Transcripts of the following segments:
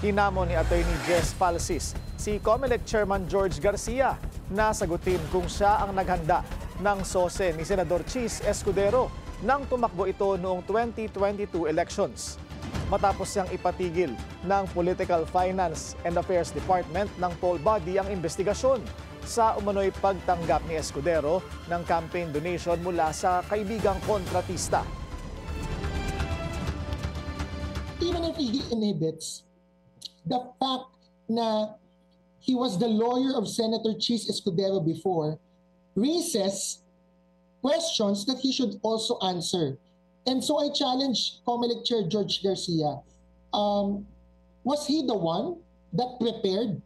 Hinamon ni Atty. Jess Palsis si COMELEC Chairman George Garcia na sagutin kung siya ang naghanda ng sose ni Senador Chis Escudero nang tumakbo ito noong 2022 elections. Matapos siyang ipatigil ng Political Finance and Affairs Department ng poll body ang investigasyon sa umano'y pagtanggap ni Escudero ng campaign donation mula sa kaibigang kontratista. Even if he inhibits the fact na he was the lawyer of Senator Chis Escudero before, raises questions that he should also answer. And so I challenge COMELEC Chair George Garcia. Was he the one that prepared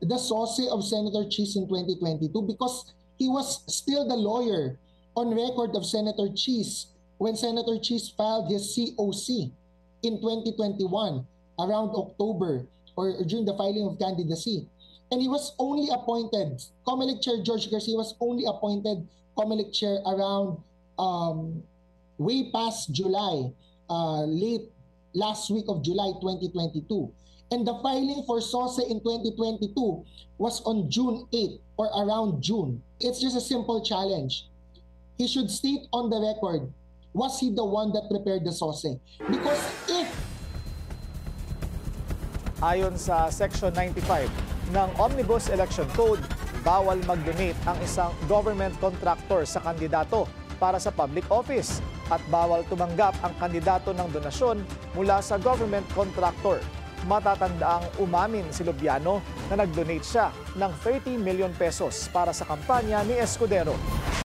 the sauce of Senator Chis in 2022? Because he was still the lawyer on record of Senator Chis when Senator Chis filed his COC in 2021, around October, or during the filing of candidacy. And he was only appointed, COMELEC Chair George Garcia was only appointed COMELEC Chair around way past July, late last week of July 2022. And the filing for SOSE in 2022 was on June 8 or around June. It's just a simple challenge. He should state on the record, was he the one that prepared the SOSE? Because if... Ayon sa Section 95 ng Omnibus Election Code, bawal mag-donate ang isang government contractor sa kandidato para sa public office at bawal tumanggap ang kandidato ng donasyon mula sa government contractor. Matatandaang umamin si Lubiano na nag-donate siya ng 30 million pesos para sa kampanya ni Escudero.